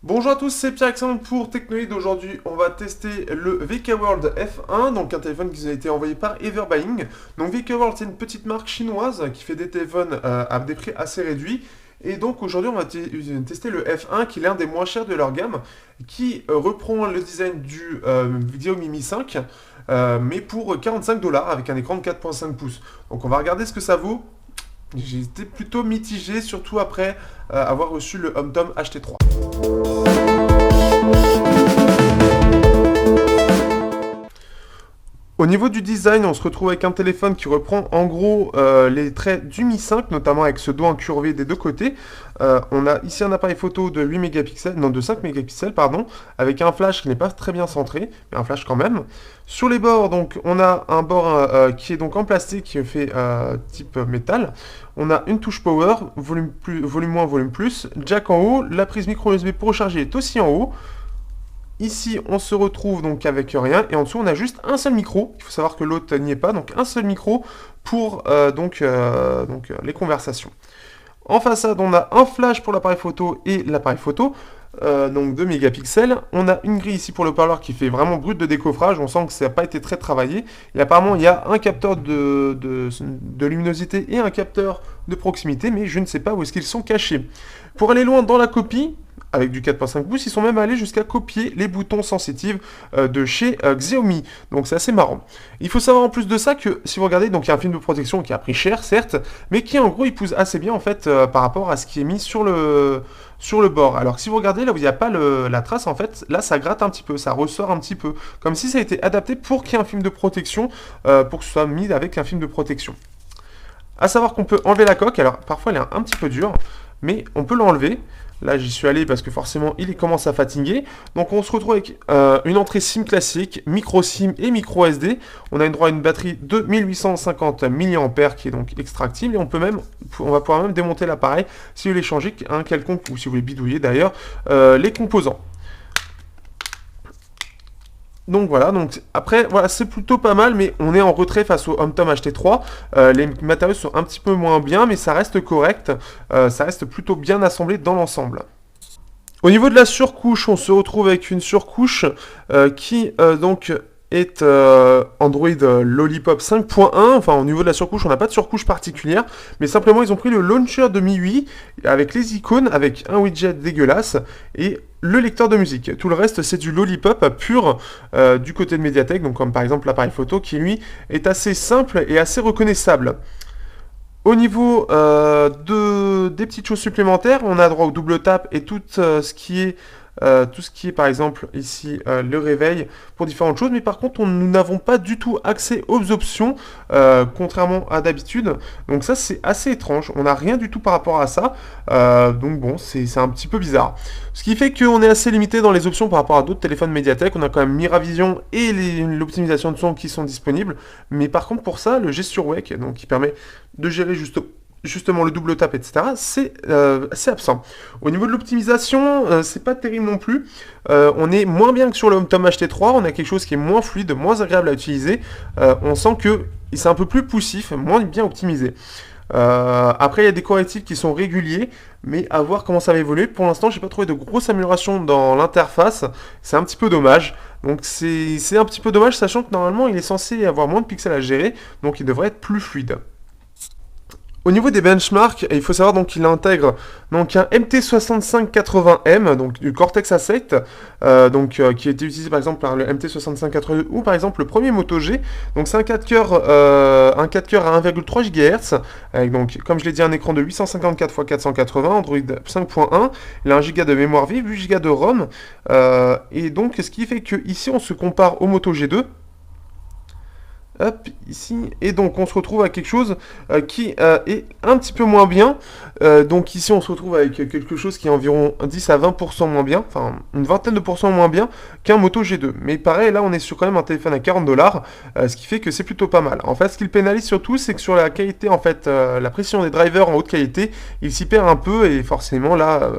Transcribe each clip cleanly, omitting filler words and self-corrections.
Bonjour à tous, c'est Pierre-Alexandre pour Technoid. Aujourd'hui, on va tester le VK World F1, donc un téléphone qui nous a été envoyé par Everbuying. Donc VK World, c'est une petite marque chinoise qui fait des téléphones à des prix assez réduits. Et donc aujourd'hui, on va tester le F1, qui est l'un des moins chers de leur gamme, qui reprend le design du Xiaomi Mi 5, mais pour 45 dollars avec un écran de 4,5 pouces. Donc on va regarder ce que ça vaut. J'ai été plutôt mitigé, surtout après avoir reçu le HomeTom HT3. Au niveau du design, on se retrouve avec un téléphone qui reprend en gros les traits du Mi 5, notamment avec ce dos incurvé des deux côtés. On a ici un appareil photo de 8 mégapixels, non de 5 mégapixels, pardon, avec un flash qui n'est pas très bien centré, mais un flash quand même. Sur les bords, donc, on a un bord qui est donc en plastique, qui est fait type métal. On a une touche power, volume moins, volume plus, jack en haut, la prise micro USB pour recharger est aussi en haut. Ici, on se retrouve donc avec rien, et en dessous, on a juste un seul micro. Il faut savoir que l'autre n'y est pas, donc un seul micro pour les conversations. En façade, on a un flash pour l'appareil photo et l'appareil photo, donc 2 mégapixels. On a une grille ici pour le parleur qui fait vraiment brut de décoffrage. On sent que ça n'a pas été très travaillé. Et apparemment, il y a un capteur de luminosité et un capteur de proximité, mais je ne sais pas où est-ce qu'ils sont cachés. Pour aller loin dans la copie, avec du 4.5 pouces, ils sont même allés jusqu'à copier les boutons sensitifs de chez Xiaomi. Donc c'est assez marrant. Il faut savoir en plus de ça que si vous regardez, donc il y a un film de protection qui a pris cher, certes, mais qui en gros il pousse assez bien en fait par rapport à ce qui est mis sur le bord. Alors si vous regardez là où il n'y a pas la trace, en fait, là ça gratte un petit peu, ça ressort un petit peu. Comme si ça a été adapté pour qu'il y ait un film de protection, pour que ce soit mis avec un film de protection. À savoir qu'on peut enlever la coque, alors parfois elle est un petit peu dure, mais on peut l'enlever. Là, j'y suis allé parce que forcément, il commence à fatiguer. Donc, on se retrouve avec une entrée SIM classique, micro SIM et micro SD. On a une droit à une batterie de 1850 mAh qui est donc extractible. Et on va pouvoir même démonter l'appareil si vous voulez changer un quelconque, ou si vous voulez bidouiller d'ailleurs, les composants. Donc voilà, donc après, voilà, c'est plutôt pas mal, mais on est en retrait face au HomeTom HT3. Les matériaux sont un petit peu moins bien, mais ça reste correct. Ça reste plutôt bien assemblé dans l'ensemble. Au niveau de la surcouche, on se retrouve avec une surcouche qui donc est Android Lollipop 5.1. Enfin, au niveau de la surcouche, on n'a pas de surcouche particulière, mais simplement ils ont pris le launcher de MIUI avec les icônes, avec un widget dégueulasse et le lecteur de musique. Tout le reste, c'est du Lollipop pur du côté de Mediatek, donc comme par exemple l'appareil photo qui lui est assez simple et assez reconnaissable. Au niveau des petites choses supplémentaires, on a droit au double tap et tout ce qui est par exemple ici le réveil pour différentes choses, mais par contre nous n'avons pas du tout accès aux options contrairement à d'habitude, donc ça c'est assez étrange, on n'a rien du tout par rapport à ça, donc bon c'est un petit peu bizarre. Ce qui fait qu'on est assez limité dans les options par rapport à d'autres téléphones Mediatek. On a quand même Miravision et l'optimisation de son qui sont disponibles, mais par contre pour ça le Gesture Wake, donc qui permet de gérer justement le double tap, etc., c'est absent. Au niveau de l'optimisation, c'est pas terrible non plus. On est moins bien que sur le HomeTom HT3, on a quelque chose qui est moins fluide, moins agréable à utiliser. On sent que c'est un peu plus poussif, moins bien optimisé. Après, il y a des correctifs qui sont réguliers, mais à voir comment ça va évoluer. Pour l'instant, j'ai pas trouvé de grosses améliorations dans l'interface. C'est un petit peu dommage. Donc c'est un petit peu dommage, sachant que normalement, il est censé avoir moins de pixels à gérer, donc il devrait être plus fluide. Au niveau des benchmarks, il faut savoir donc qu'il intègre donc un MT6580M, donc du Cortex A7, qui a été utilisé par exemple par le MT6582 ou par exemple le premier Moto G. Donc c'est un 4 coeurs à 1,3 GHz, avec donc comme je l'ai dit un écran de 854 x 480, Android 5.1, il a 1 Go de mémoire vive, 8 Go de ROM, et donc ce qui fait que ici on se compare au Moto G2. Hop, ici, et donc on se retrouve avec quelque chose qui est un petit peu moins bien. Donc ici on se retrouve avec quelque chose qui est environ 10 à 20% moins bien, enfin une vingtaine de pourcents moins bien qu'un Moto G2. Mais pareil, là on est sur quand même un téléphone à 40 $, ce qui fait que c'est plutôt pas mal. En fait, ce qu'il pénalise surtout, c'est que sur la qualité, en fait, la précision des drivers en haute qualité, il s'y perd un peu, et forcément là,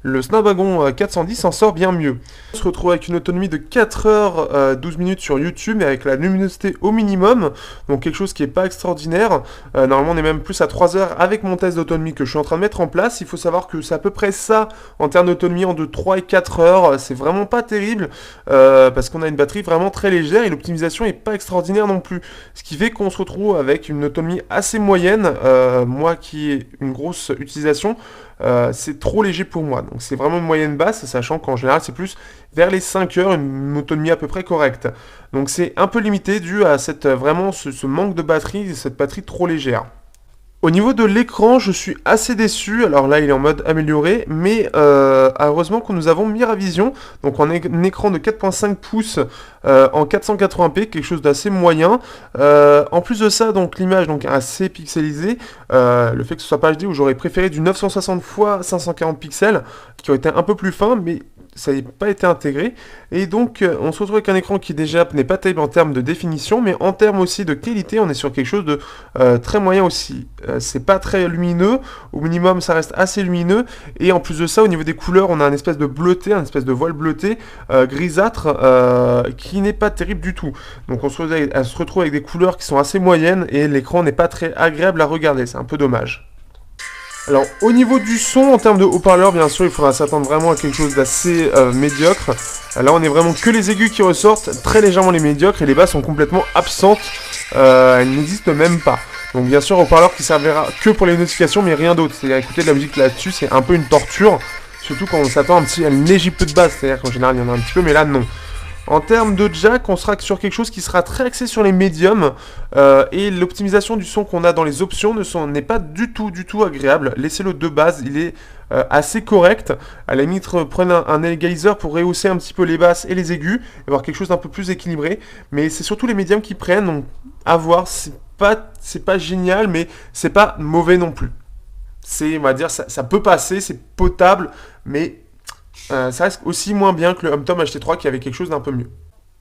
le Snapdragon 410 s'en sort bien mieux. On se retrouve avec une autonomie de 4 h 12 minutes sur YouTube, et avec la luminosité au minimum minimum, donc quelque chose qui est pas extraordinaire. Normalement on est même plus à 3 heures avec mon test d'autonomie que je suis en train de mettre en place. Il faut savoir que c'est à peu près ça en termes d'autonomie en de 3 et 4 heures, c'est vraiment pas terrible, parce qu'on a une batterie vraiment très légère et l'optimisation est pas extraordinaire non plus. Ce qui fait qu'on se retrouve avec une autonomie assez moyenne, moi qui ai une grosse utilisation, c'est trop léger pour moi. Donc c'est vraiment une moyenne basse, sachant qu'en général c'est plus vers les 5 heures, une autonomie à peu près correcte. Donc c'est un peu limité dû à vraiment ce manque de batterie, cette batterie trop légère. Au niveau de l'écran, je suis assez déçu. Alors là, il est en mode amélioré, mais heureusement que nous avons Miravision. Donc on a un écran de 4.5 pouces en 480p, quelque chose d'assez moyen. En plus de ça, donc l'image donc assez pixelisée. Le fait que ce soit pas HD, où j'aurais préféré du 960 x 540 pixels, qui aurait été un peu plus fin, mais ça n'a pas été intégré. Et donc, on se retrouve avec un écran qui déjà n'est pas terrible en termes de définition, mais en termes aussi de qualité, on est sur quelque chose de très moyen aussi. C'est pas très lumineux, au minimum ça reste assez lumineux, et en plus de ça, au niveau des couleurs, on a un espèce de bleuté, un espèce de voile bleuté, grisâtre, qui n'est pas terrible du tout. Donc on se retrouve avec des couleurs qui sont assez moyennes, et l'écran n'est pas très agréable à regarder, c'est un peu dommage. Alors au niveau du son, en termes de haut-parleur, bien sûr, il faudra s'attendre vraiment à quelque chose d'assez médiocre. Là on est vraiment que les aigus qui ressortent, très légèrement les médiocres, et les basses sont complètement absentes, elles n'existent même pas. Donc bien sûr, haut-parleur qui servira que pour les notifications, mais rien d'autre. C'est-à-dire écouter de la musique là-dessus, c'est un peu une torture, surtout quand on s'attend à un léger peu de basse, c'est-à-dire qu'en général il y en a un petit peu, mais là non. En termes de jack, on sera sur quelque chose qui sera très axé sur les médiums, et l'optimisation du son qu'on a dans les options n'est pas du tout agréable. Laissez-le de base, il est assez correct. À la limite, prenez un égaliseur pour rehausser un petit peu les basses et les aigus, et avoir quelque chose d'un peu plus équilibré. Mais c'est surtout les médiums qui prennent, donc à voir, c'est pas génial, mais c'est pas mauvais non plus. On va dire, ça peut passer, c'est potable, mais ça reste aussi moins bien que le HomeTom HT3 qui avait quelque chose d'un peu mieux.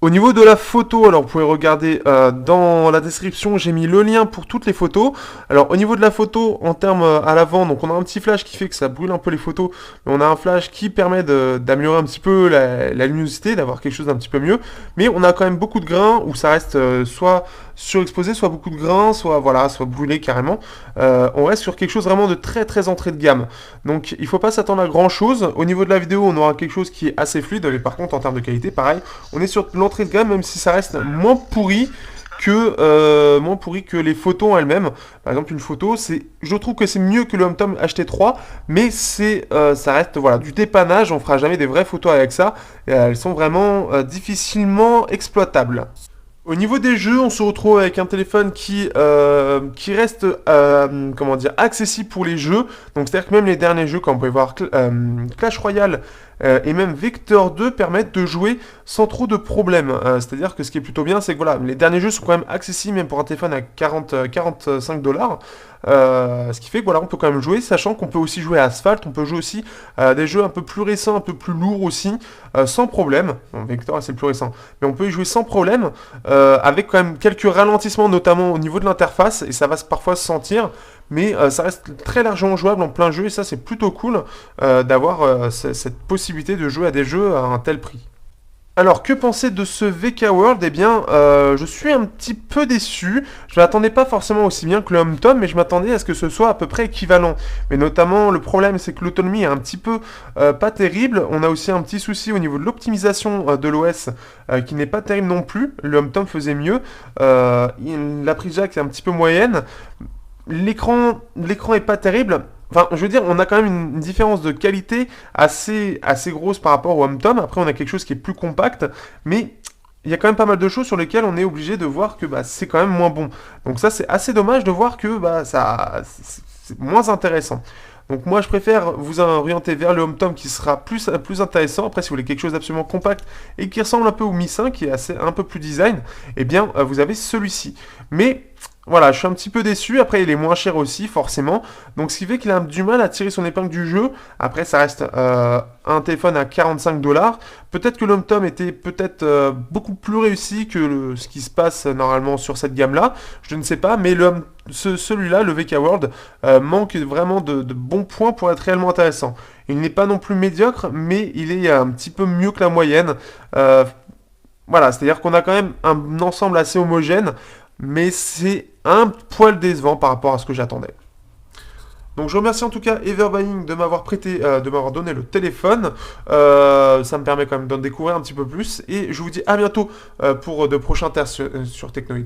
Au niveau de la photo, alors vous pouvez regarder dans la description, j'ai mis le lien pour toutes les photos. Alors au niveau de la photo, en termes à l'avant, donc on a un petit flash qui fait que ça brûle un peu les photos, mais on a un flash qui permet d'améliorer un petit peu la luminosité, d'avoir quelque chose d'un petit peu mieux. Mais on a quand même beaucoup de grains où ça reste soit surexposé, soit beaucoup de grains, soit brûlé carrément. On reste sur quelque chose vraiment de très entrée de gamme. Donc il ne faut pas s'attendre à grand chose. Au niveau de la vidéo, on aura quelque chose qui est assez fluide, mais par contre en termes de qualité, pareil, on est sur l'entrée de gamme, même si ça reste moins pourri que les photos en elles-mêmes. Par exemple, une photo, je trouve que c'est mieux que le HomeTom HT3, mais ça reste du dépannage. On fera jamais des vraies photos avec ça. Et elles sont vraiment difficilement exploitables. Au niveau des jeux, on se retrouve avec un téléphone qui reste accessible pour les jeux. Donc c'est-à-dire que même les derniers jeux, comme vous pouvez voir, Clash Royale et même Vector 2 permettent de jouer sans trop de problèmes. C'est-à-dire que ce qui est plutôt bien, c'est que les derniers jeux sont quand même accessibles même pour un téléphone à 45 $. Ce qui fait que on peut quand même jouer, sachant qu'on peut aussi jouer à Asphalt, on peut jouer aussi à des jeux un peu plus récents, un peu plus lourds aussi, sans problème. Bon, Vector c'est le plus récent, mais on peut y jouer sans problème, avec quand même quelques ralentissements, notamment au niveau de l'interface, et ça va parfois se sentir, mais ça reste très largement jouable en plein jeu, et ça c'est plutôt cool d'avoir cette possibilité de jouer à des jeux à un tel prix. Alors, que penser de ce VK World? Eh bien, je suis un petit peu déçu. Je ne m'attendais pas forcément aussi bien que le HomeTom, mais je m'attendais à ce que ce soit à peu près équivalent. Mais notamment, le problème, c'est que l'autonomie est un petit peu pas terrible. On a aussi un petit souci au niveau de l'optimisation de l'OS, qui n'est pas terrible non plus. Le HomeTom faisait mieux. La prise jack est un petit peu moyenne. L'écran est pas terrible. Enfin, je veux dire, on a quand même une différence de qualité assez grosse par rapport au HomeTom. Après, on a quelque chose qui est plus compact, mais il y a quand même pas mal de choses sur lesquelles on est obligé de voir que c'est quand même moins bon. Donc ça, c'est assez dommage de voir que c'est moins intéressant. Donc moi, je préfère vous orienter vers le HomeTom qui sera plus intéressant. Après, si vous voulez quelque chose d'absolument compact et qui ressemble un peu au Mi 5, qui est un peu plus design, eh bien, vous avez celui-ci. Mais voilà, je suis un petit peu déçu. Après, il est moins cher aussi, forcément. Donc, ce qui fait qu'il a du mal à tirer son épingle du jeu. Après, ça reste un téléphone à 45 $. Peut-être que l'HomeTom était beaucoup plus réussi que ce qui se passe normalement sur cette gamme-là. Je ne sais pas, mais celui-là, le VK World, manque vraiment de bons points pour être réellement intéressant. Il n'est pas non plus médiocre, mais il est un petit peu mieux que la moyenne. Voilà, c'est-à-dire qu'on a quand même un ensemble assez homogène. mais c'est un poil décevant par rapport à ce que j'attendais. Donc je remercie en tout cas Everbuying de m'avoir prêté, de m'avoir donné le téléphone. Ça me permet quand même d'en découvrir un petit peu plus. Et je vous dis à bientôt pour de prochains tests sur Technoid.